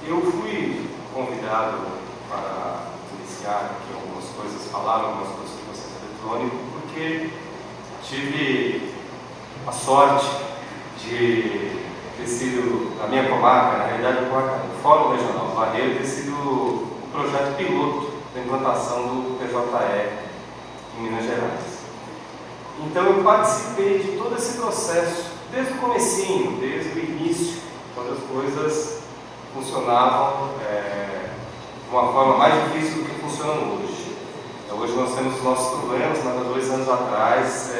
Eu fui convidado para iniciar aqui algumas coisas, falar algumas coisas sobre o processo eletrônico, porque tive a sorte de ter sido, na minha comarca, na realidade o Fórum Regional do Barreiro, ter sido o projeto piloto da implantação do PJE em Minas Gerais. Então eu participei de todo esse processo, desde o comecinho, desde o início, quando as coisas funcionavam de uma forma mais difícil do que funcionam hoje. Hoje nós temos os nossos problemas, mas há 2 anos atrás,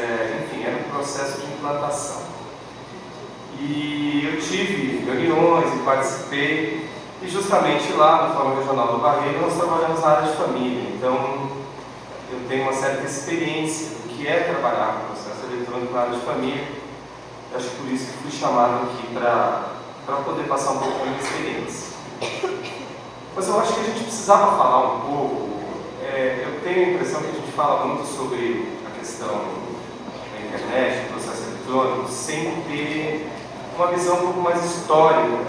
enfim, era um processo de implantação. E eu tive reuniões e participei, e justamente lá no Fórum Regional do Barreiro nós trabalhamos na área de família. Então eu tenho uma certa experiência do que é trabalhar com o processo eletrônico na área de família. Acho que por isso que fui chamado aqui para poder passar um pouco da minha experiência. Mas eu acho que a gente precisava falar um pouco. Eu tenho a impressão que a gente fala muito sobre a questão da internet, do processo eletrônico, sem ter uma visão um pouco mais histórica.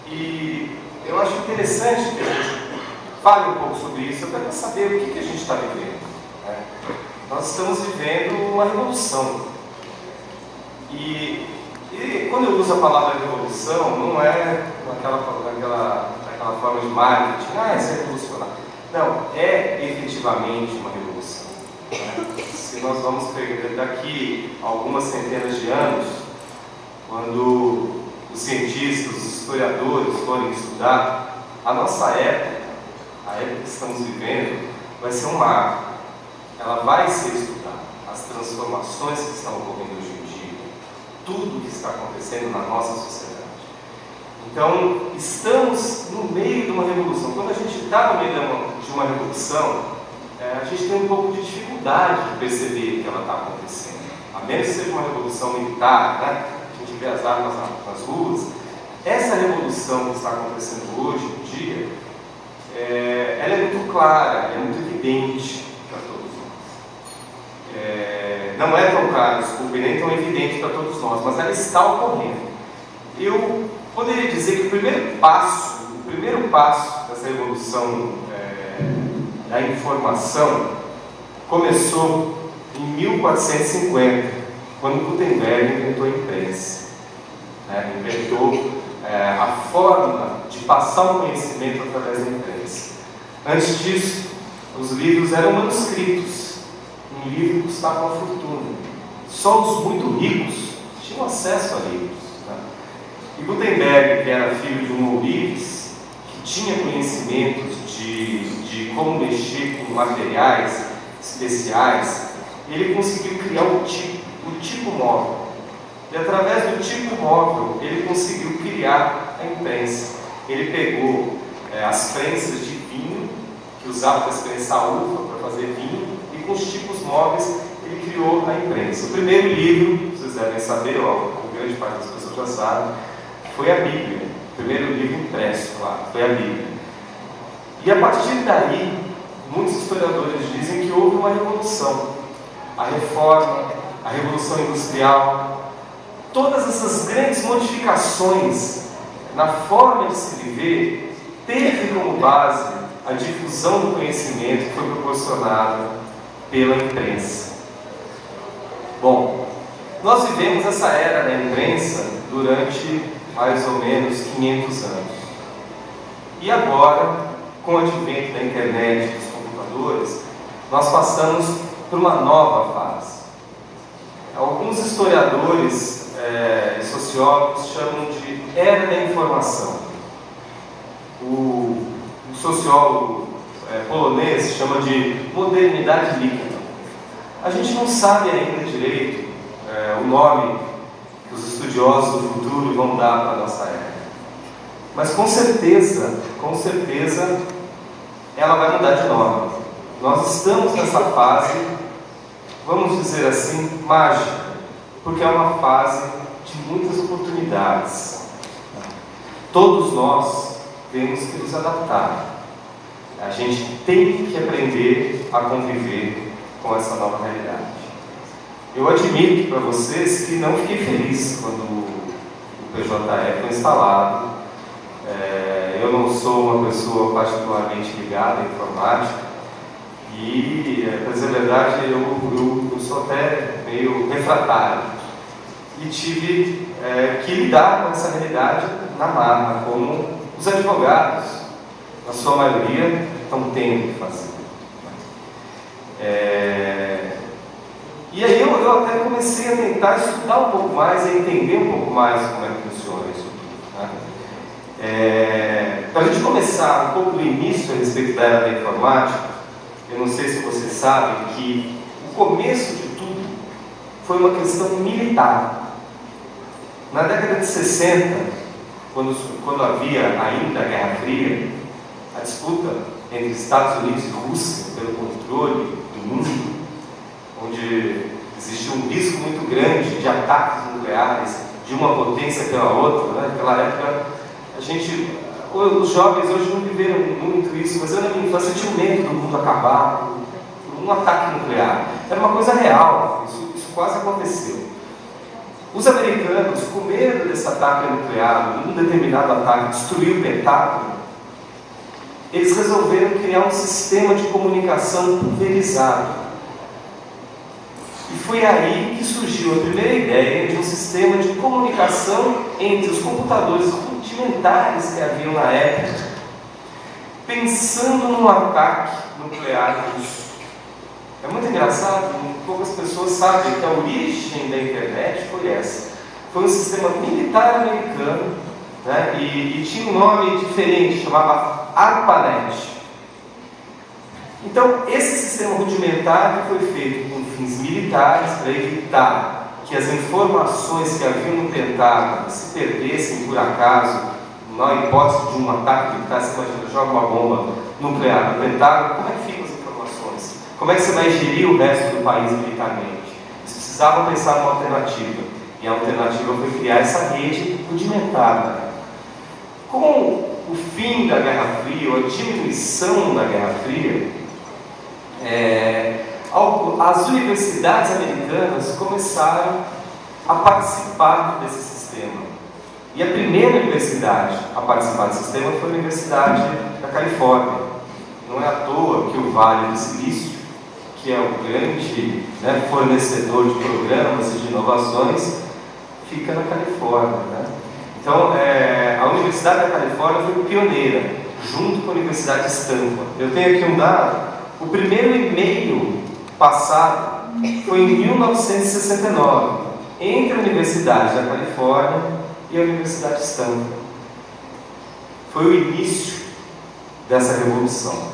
E eu acho interessante que a gente fale um pouco sobre isso, até para saber o que a gente está vivendo. Nós estamos vivendo uma revolução. E quando eu uso a palavra revolução, não é naquela forma de marketing, isso é revolucionar. Não, é efetivamente uma revolução. Se nós vamos pegar daqui algumas centenas de anos, quando os cientistas, os historiadores forem estudar, a nossa época, a época que estamos vivendo, vai ser um marco. Ela vai ser estudada. As transformações que estão ocorrendo hoje em dia, tudo que está acontecendo na nossa sociedade. Então, estamos no meio de uma revolução. Quando a gente está no meio de uma revolução, a gente tem um pouco de dificuldade de perceber que ela está acontecendo. A menos que seja uma revolução militar, a gente vê as armas nas ruas. Essa revolução que está acontecendo hoje em dia, ela é muito clara, ela é muito evidente para todos nós. Não é tão clara, desculpe, nem tão evidente para todos nós, mas ela está ocorrendo. Eu poderia dizer que o primeiro passo dessa revolução da informação começou em 1450, quando Gutenberg inventou a imprensa. Inventou a forma de passar o conhecimento através da imprensa. Antes disso, os livros eram manuscritos. Um livro custava uma fortuna. Só os muito ricos tinham acesso a livros. E Gutenberg, que era filho de um ourives, que tinha conhecimentos de como mexer com materiais especiais, ele conseguiu criar o tipo móvel. E através do tipo móvel, ele conseguiu criar a imprensa. Ele pegou as prensas de vinho, que usava para prensar uva, para fazer vinho, e com os tipos móveis, ele criou a imprensa. O primeiro livro, vocês devem saber, a grande parte das pessoas já sabem, foi a Bíblia. O primeiro livro impresso, claro, foi a Bíblia. E a partir daí, muitos historiadores dizem que houve uma revolução. A reforma, a revolução industrial, todas essas grandes modificações na forma de se viver, teve como base a difusão do conhecimento que foi proporcionada pela imprensa. Bom, nós vivemos essa era da imprensa durante mais ou menos 500 anos. E agora, com o advento da internet e dos computadores, nós passamos por uma nova fase. Alguns historiadores e sociólogos chamam de era da informação. O sociólogo polonês chama de modernidade líquida. A gente não sabe ainda direito o nome que os estudiosos do futuro vão dar para a nossa era. Mas com certeza, ela vai mudar de nome. Nós estamos nessa fase, vamos dizer assim, mágica, porque é uma fase de muitas oportunidades. Todos nós temos que nos adaptar. A gente tem que aprender a conviver com essa nova realidade. Eu admito para vocês que não fiquei feliz quando o PJE foi instalado. Eu não sou uma pessoa particularmente ligada à informática e, para dizer a verdade, eu sou até meio refratário e tive que lidar com essa realidade na marra, como os advogados, na sua maioria, estão tendo que fazer. E aí eu até comecei a tentar estudar um pouco mais, a entender um pouco mais como é que funciona isso tudo, né? Para a gente começar um pouco do início a respeito da era da informática, eu não sei se vocês sabem que o começo de tudo foi uma questão militar. Na década de 60, quando havia ainda a Guerra Fria, a disputa entre Estados Unidos e Rússia pelo controle do mundo, onde existia um risco muito grande de ataques nucleares de uma potência pela outra, né? Naquela época, os jovens hoje não viveram muito isso, mas eu na minha infância tinha medo do mundo acabar por um ataque nuclear. Era uma coisa real, isso quase aconteceu. Os americanos, com medo desse ataque nuclear, um determinado ataque destruir o Pentágono, eles resolveram criar um sistema de comunicação pulverizado. E foi aí que surgiu a primeira ideia de um sistema de comunicação entre os computadores rudimentares que haviam na época, pensando num ataque nuclear russo. É muito engraçado, poucas pessoas sabem que a origem da internet foi essa. Foi um sistema militar americano, né? E tinha um nome diferente, chamava ARPANET. Então, esse sistema rudimentar que foi feito com fins militares para evitar que as informações que haviam no Pentágono se perdessem por acaso, na hipótese de um ataque militar. Você imagina, joga uma bomba nuclear no Pentágono, como é que ficam as informações? Como é que você vai gerir o resto do país militarmente? Eles precisavam pensar numa alternativa, e a alternativa foi criar essa rede rudimentar. Com o fim da Guerra Fria, ou a diminuição da Guerra Fria, as universidades americanas começaram a participar desse sistema. E a primeira universidade a participar desse sistema foi a Universidade da Califórnia. Não é à toa que o Vale do Silício, que é o grande, né, fornecedor de programas e de inovações, fica na Califórnia, né? Então, a Universidade da Califórnia foi pioneira, junto com a Universidade de Stanford. Eu tenho aqui um dado. O primeiro e-mail passado foi em 1969, entre a Universidade da Califórnia e a Universidade de Stanford. Foi o início dessa revolução.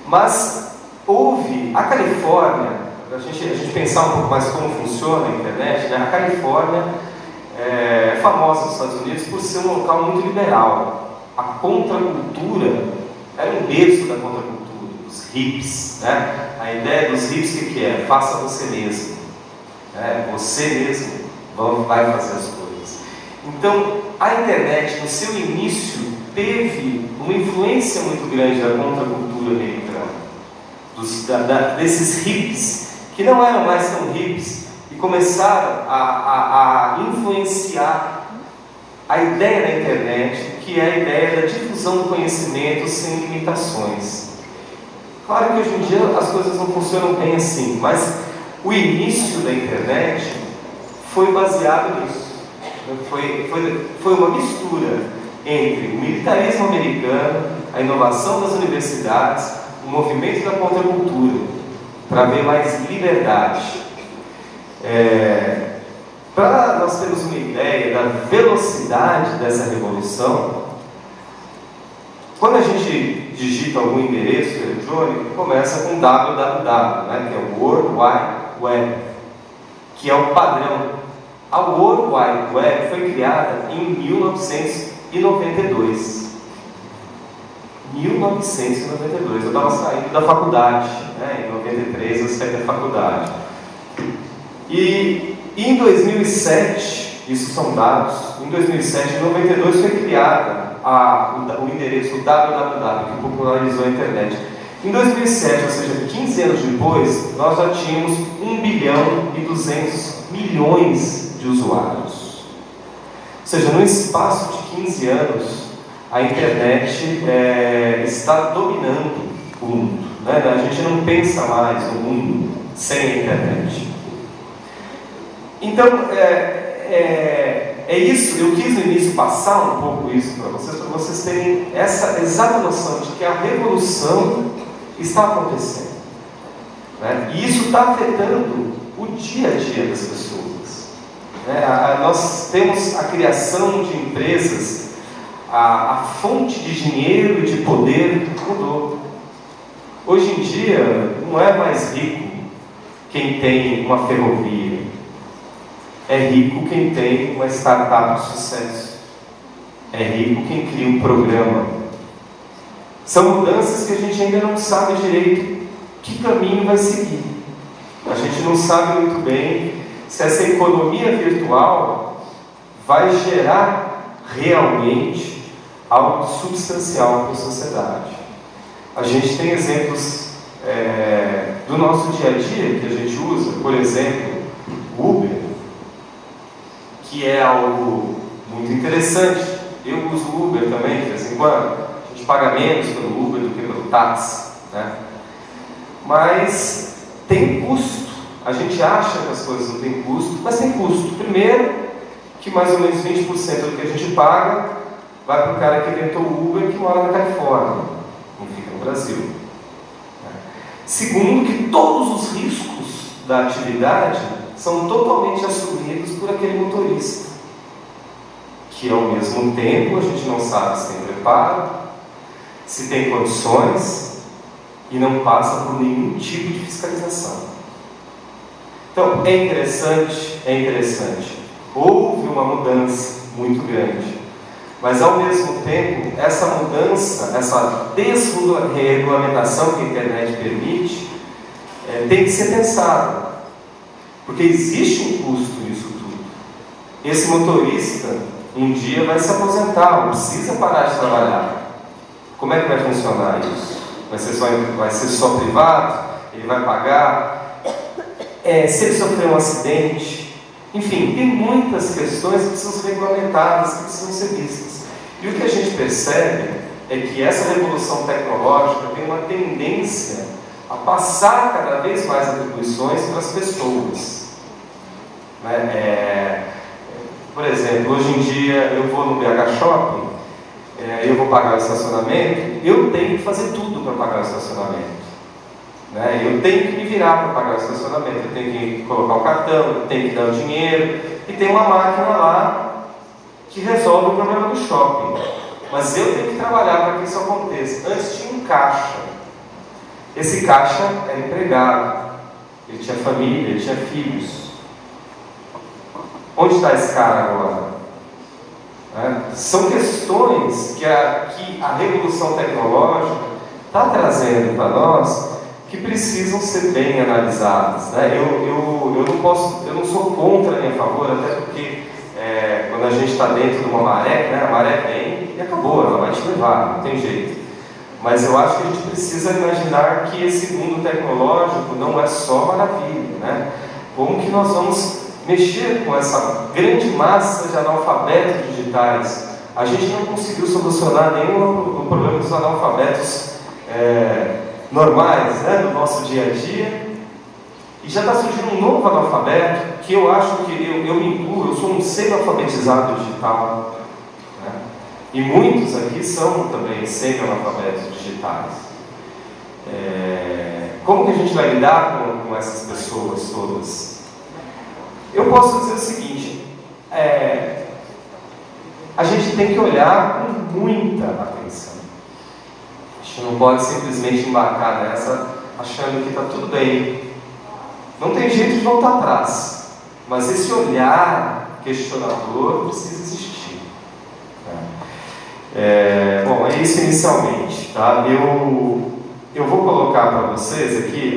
Mas houve a Califórnia, para a gente pensar um pouco mais como funciona a internet, né? A Califórnia é famosa nos Estados Unidos por ser um local muito liberal. A contracultura era um berço da contracultura, os hippies, né? A ideia dos hippies que é? Faça você mesmo, né? Você mesmo vai fazer as coisas. Então, a internet, no seu início, teve uma influência muito grande da contracultura americana, desses hippies, que não eram mais tão hippies, e começaram a influenciar a ideia da internet, que é a ideia da difusão do conhecimento sem limitações. Claro que hoje em dia as coisas não funcionam bem assim, mas o início da internet foi baseado nisso. Foi uma mistura entre o militarismo americano, a inovação das universidades, o movimento da contracultura, para ver mais liberdade. Para nós termos uma ideia da velocidade dessa revolução, quando a gente digita algum endereço eletrônico, começa com www, né, que é o World Wide Web, que é o padrão. A World Wide Web foi criada em 1992. 1992, eu estava saindo da faculdade, né, em 93 eu saí da faculdade. E em 2007, isso são dados, em 2007, em 92 foi criada o endereço www, que popularizou a internet. Em 2007, ou seja, 15 anos depois, nós já tínhamos 1 bilhão e 200 milhões de usuários. seja, no espaço de 15 anos, a internet está dominando o mundo, né? A gente não pensa mais no mundo sem a internet. Então, é isso, eu quis no início passar um pouco isso para vocês terem essa exata noção de que a revolução está acontecendo, né? E isso está afetando o dia a dia das pessoas, né? Nós temos a criação de empresas, a fonte de dinheiro e de poder mudou. Hoje em dia, não é mais rico quem tem uma ferrovia, é rico quem tem uma startup de sucesso, é rico quem cria um programa. São mudanças que a gente ainda não sabe direito que caminho vai seguir. A gente não sabe muito bem se essa economia virtual vai gerar realmente algo substancial para a sociedade. A gente tem exemplos do nosso dia a dia que a gente usa, por exemplo, o Uber, que é algo muito interessante. Eu uso o Uber também, de vez em quando. A gente paga menos pelo Uber do que pelo táxi, né? Mas tem custo. A gente acha que as coisas não têm custo, mas tem custo. Primeiro, que mais ou menos 20% do que a gente paga vai para o cara que inventou o Uber, que mora na Califórnia, não fica no Brasil. Segundo, que todos os riscos da atividade são totalmente assumidos por aquele motorista, que ao mesmo tempo a gente não sabe se tem preparo, se tem condições e não passa por nenhum tipo de fiscalização. Então é interessante. Houve uma mudança muito grande, mas ao mesmo tempo essa mudança, essa desregulamentação que a internet permite, tem que ser pensada, porque existe um custo nisso tudo. Esse motorista um dia vai se aposentar, ou precisa parar de trabalhar. Como é que vai funcionar isso? Vai ser só privado? Ele vai pagar? Se ele sofrer um acidente? Enfim, tem muitas questões que precisam ser regulamentadas, que precisam ser vistas. E o que a gente percebe é que essa revolução tecnológica tem uma tendência a passar cada vez mais atribuições para as pessoas, né? Por exemplo, hoje em dia eu vou no BH Shopping, eu vou pagar o estacionamento, eu tenho que fazer tudo para pagar o estacionamento, né? Eu tenho que me virar para pagar o estacionamento, eu tenho que colocar o cartão, eu tenho que dar o dinheiro, e tem uma máquina lá que resolve o problema do shopping, mas eu tenho que trabalhar para que isso aconteça. Antes tinha um caixa, esse caixa era empregado, ele tinha família, ele tinha filhos. Onde está esse cara agora? São questões que a revolução tecnológica está trazendo para nós, que precisam ser bem analisadas, né? Eu não sou contra nem a favor, até porque quando a gente está dentro de uma maré, né, a maré vem e acabou, ela vai te levar, não tem jeito. Mas eu acho que a gente precisa imaginar que esse mundo tecnológico não é só maravilha, né? Como que nós vamos mexer com essa grande massa de analfabetos digitais? A gente não conseguiu solucionar nenhum problema dos analfabetos normais, né, no nosso dia a dia, e já está surgindo um novo analfabeto, que eu acho que eu me incluo, eu sou um semi-alfabetizado digital, né? E muitos aqui são também semi-analfabetos digitais. Como que a gente vai lidar com essas pessoas todas? Eu posso dizer o seguinte, a gente tem que olhar com muita atenção. A gente não pode simplesmente embarcar nessa achando que está tudo bem. Não tem jeito de voltar atrás, mas esse olhar questionador precisa existir. Bom, é isso inicialmente, tá? Eu vou colocar para vocês aqui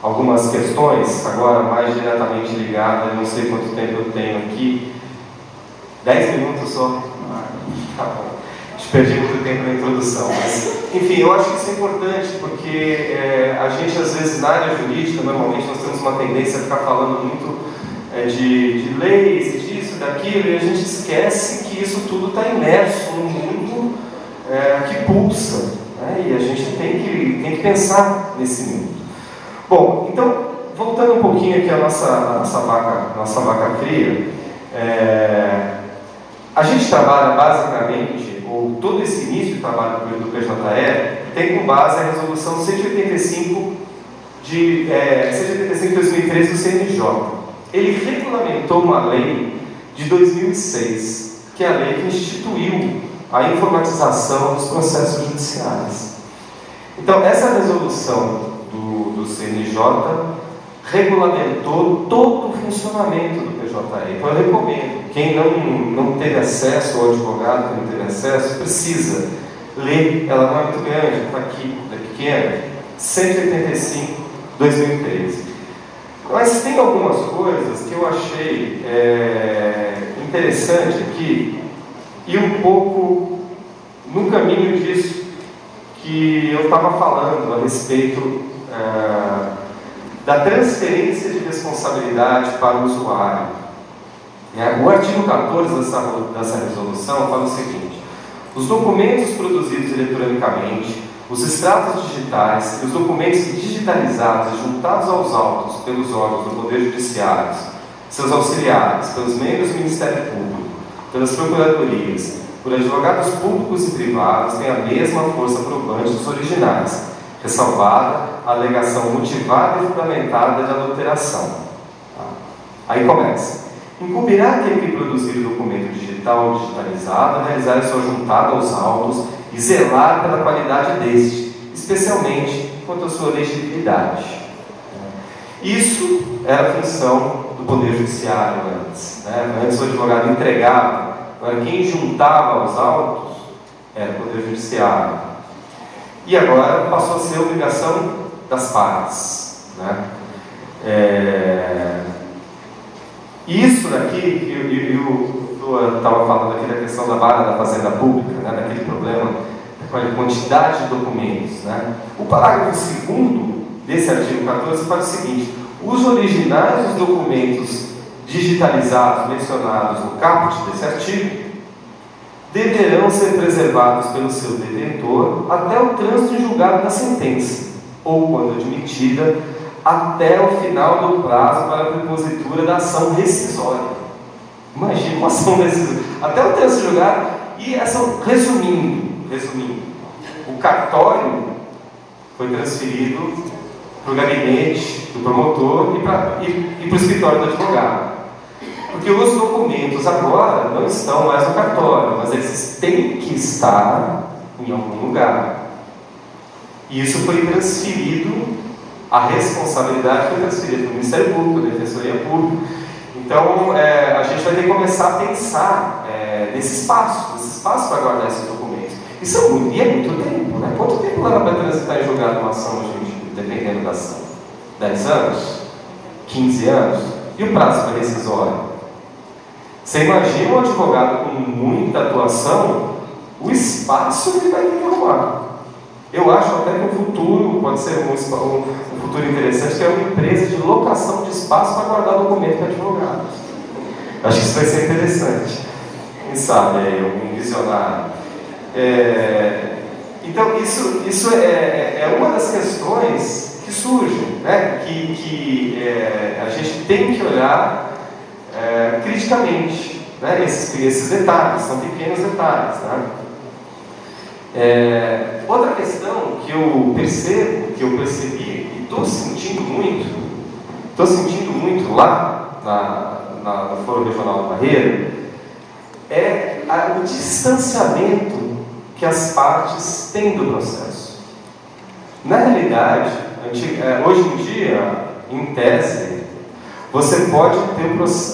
algumas questões, agora mais diretamente ligadas, não sei quanto tempo eu tenho aqui, 10 minutos só? Tá bom. Perdi muito tempo na introdução, mas, enfim, eu acho que isso é importante, porque a gente, às vezes, na área jurídica, normalmente nós temos uma tendência a ficar falando muito de leis, disso, daquilo. daquilo e a gente esquece que isso tudo está imerso num mundo que pulsa, né? E a gente tem que pensar nesse mundo. Bom, então, voltando um pouquinho aqui à nossa vaca fria, a gente trabalha basicamente, ou todo esse início de trabalho do PJE tem como base a resolução 185 de 2013 do CNJ. Ele regulamentou uma lei de 2006, que é a lei que instituiu a informatização dos processos judiciais. Então, essa resolução do CNJ regulamentou todo o funcionamento do PJE. Então, eu recomendo, quem não teve acesso, ou advogado que não teve acesso, precisa ler. Ela não é muito grande, está aqui, é pequena, 185, 2013. Mas tem algumas coisas que eu achei interessante aqui, e um pouco no caminho disso que eu estava falando a respeito da transferência de responsabilidade para o usuário. O artigo 14 dessa resolução fala o seguinte: os documentos produzidos eletronicamente, os extratos digitais e os documentos digitalizados e juntados aos autos pelos órgãos do Poder Judiciário, seus auxiliares, pelos membros do Ministério Público, pelas procuradorias, por advogados públicos e privados, têm a mesma força probante dos originais, ressalvada a alegação motivada e fundamentada de adulteração. Aí começa. Incumbirá aquele que produzir o documento digital ou digitalizado a realizar a sua juntada aos autos e zelar pela qualidade deste, especialmente quanto à sua legibilidade. Isso era a função do Poder Judiciário antes. Antes o advogado entregava, agora quem juntava aos autos era o Poder Judiciário. E agora passou a ser a obrigação das partes. Isso daqui, eu estava falando aqui da questão da vara da Fazenda Pública, daquele problema com a quantidade de documentos. O parágrafo 2º desse artigo 14 fala o seguinte: os originais dos documentos digitalizados mencionados no caput desse artigo deverão ser preservados pelo seu detentor até o trânsito em julgado da sentença, ou, quando admitida, até o final do prazo para a propositura da ação rescisória. Imagina uma ação rescisória. Até o trânsito em julgado. E resumindo, o cartório foi transferido para o gabinete do promotor e para o escritório do advogado. Porque os documentos agora não estão mais no cartório, mas eles têm que estar em algum lugar. E isso foi transferido, a responsabilidade foi transferida para o Ministério Público, a Defensoria Pública. Então, a gente vai ter que começar a pensar nesse espaço para guardar esses documentos. Isso é muito tempo, né? Quanto tempo leva para transitar em julgado uma ação, gente, dependendo da ação? 10 anos? 15 anos? E o prazo para rescisória? Você imagina um advogado com muita atuação, o espaço que ele vai ter que arrumar. Eu acho até que o futuro pode ser um futuro interessante, que é uma empresa de locação de espaço para guardar documento para advogado. Acho que isso vai ser interessante. Quem sabe aí, algum visionário. Então, isso é uma das questões que surgem, que a gente tem que olhar criticamente, esses detalhes, são pequenos detalhes. Outra questão que eu percebi e estou sentindo muito lá no Fórum Regional da Barreira, é o distanciamento que as partes têm do processo. Na realidade, hoje em dia, em tese, você pode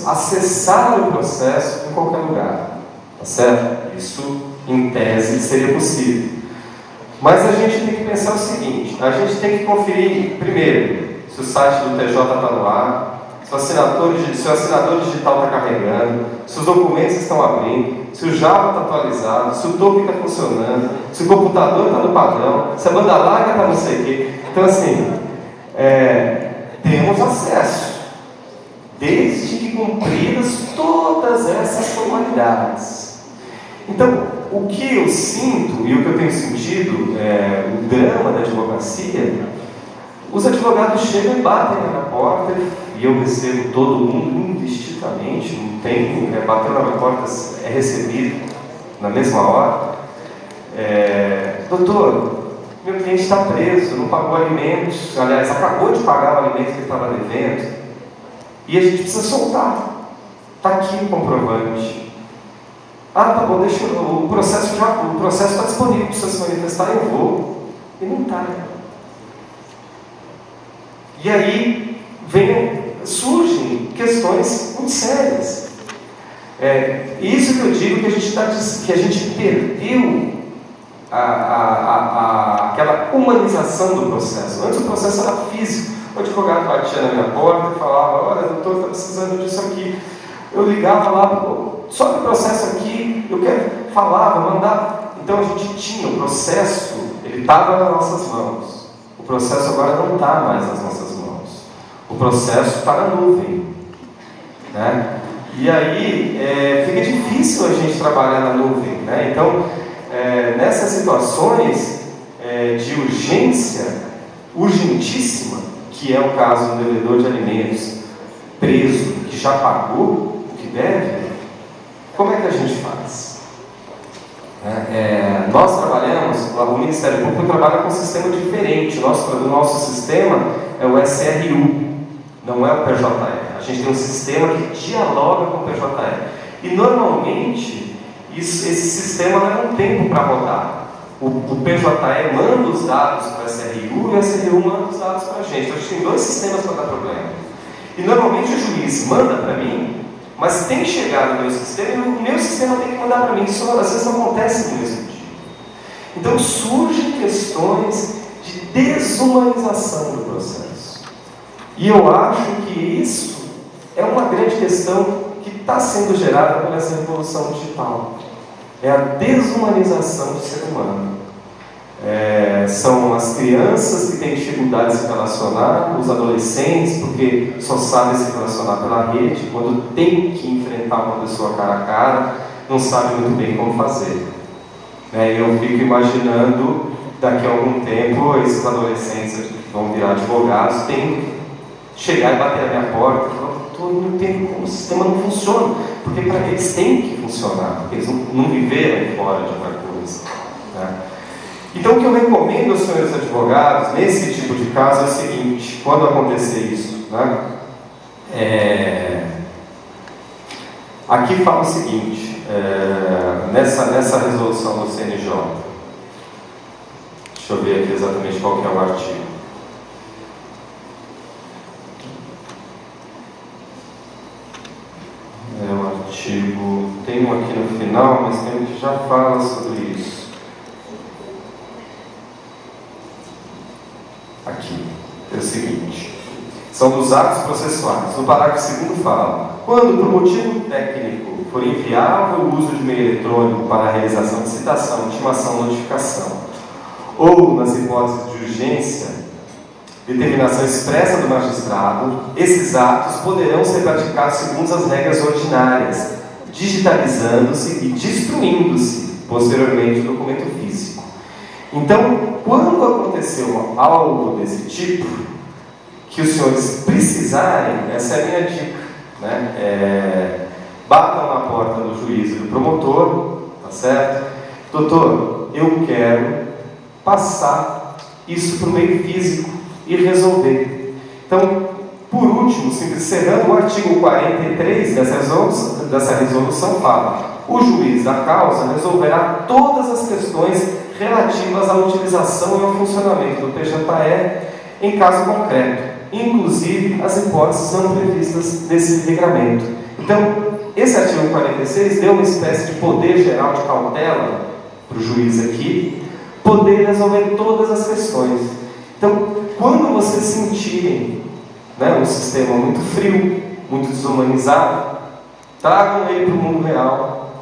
acessar o processo em qualquer lugar, tá certo? Isso, em tese, seria possível. Mas a gente tem que pensar o seguinte: a gente tem que conferir, primeiro, se o site do TJ está no ar, se o assinador digital está carregando, se os documentos estão abrindo, se o Java está atualizado, se o token está funcionando, se o computador está no padrão, se a banda larga está não sei o quê. Então, assim, temos acesso. desde que cumpridas todas essas formalidades. Então, o que eu sinto e o que eu tenho sentido, o drama da advocacia, os advogados chegam e batem na minha porta e eu recebo todo mundo indistintamente, não tem, bater na minha porta é recebido na mesma hora. Doutor, meu cliente está preso, não pagou alimentos, aliás, acabou de pagar o alimento que ele estava devendo, e a gente precisa soltar. Está aqui o comprovante. Ah, tá bom, deixa o processo está disponível para você se manifestar, eu vou. E não está. E aí surgem questões muito sérias. Isso que eu digo que a gente perdeu aquela humanização do processo. Antes o processo era físico. O advogado batia na minha porta e falava: olha, doutor, está precisando disso aqui. Eu ligava lá, sobe o processo aqui, eu quero falar, vou mandar. Então a gente tinha o processo, ele estava nas nossas mãos. O processo agora não está mais nas nossas mãos. O processo está na nuvem, né? E aí fica difícil a gente trabalhar na nuvem, né? Então, nessas situações de urgência, urgentíssima, que é o caso do devedor de alimentos preso, que já pagou o que deve, como é que a gente faz? Nós trabalhamos, o Ministério Público trabalha com um sistema diferente. O nosso sistema é o SRU, não é o PJE. A gente tem um sistema que dialoga com o PJE. E normalmente esse sistema leva um tempo para rodar. O PJE manda os dados para o SRU e o SRU manda os dados para a gente. Então a gente tem dois sistemas para dar problema. E normalmente o juiz manda para mim, mas tem que chegar no meu sistema e o meu sistema tem que mandar para mim. Isso às vezes não acontece no mesmo dia. Então surgem questões de desumanização do processo. E eu acho que isso é uma grande questão que está sendo gerada por essa revolução digital. É a desumanização do ser humano. São as crianças que têm dificuldade de se relacionar, os adolescentes, porque só sabem se relacionar pela rede, quando tem que enfrentar uma pessoa cara a cara, não sabem muito bem como fazer. Eu fico imaginando, daqui a algum tempo, esses adolescentes que vão virar advogados, têm que chegar e bater na minha porta e falar: não entendo como o sistema não funciona, porque para eles tem que funcionar, porque eles não viveram fora de outra coisa, né? Então o que eu recomendo aos senhores advogados nesse tipo de caso é o seguinte: quando acontecer isso, né? Aqui fala o seguinte, nessa resolução do CNJ, deixa eu ver aqui exatamente qual que é o artigo. O artigo, tem um aqui no final, mas tem um que já fala sobre isso. Aqui, é o seguinte: são dos atos processuais. No parágrafo 2º fala: quando por motivo técnico for inviável o uso de meio eletrônico para a realização de citação, intimação, notificação, ou nas hipóteses de urgência, determinação expressa do magistrado, esses atos poderão ser praticados segundo as regras ordinárias, digitalizando-se e destruindo-se posteriormente o documento físico. Então, quando aconteceu algo desse tipo, que os senhores precisarem, essa é a minha dica, né? Batam na porta do juiz e do promotor, tá certo? Doutor, eu quero passar isso para o meio físico e resolver. Então, por último, encerrando, o artigo 43 dessa resolução fala: o juiz da causa resolverá todas as questões relativas à utilização e ao funcionamento do PJE em caso concreto, inclusive as hipóteses não previstas nesse regramento. Então, esse artigo 46 deu uma espécie de poder geral de cautela para o juiz aqui, poder resolver todas as questões. Então, quando vocês sentirem um sistema muito frio, muito desumanizado, tragam ele para o mundo real,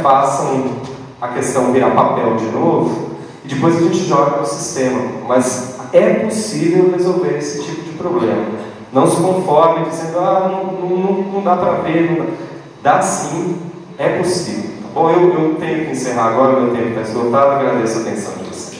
façam a questão virar papel de novo, e depois a gente joga no sistema. Mas é possível resolver esse tipo de problema. Não se conforme dizendo, não dá para ver, não dá. Dá sim, é possível. Tá bom, eu tenho que encerrar agora, meu tempo está esgotado, agradeço a atenção de vocês.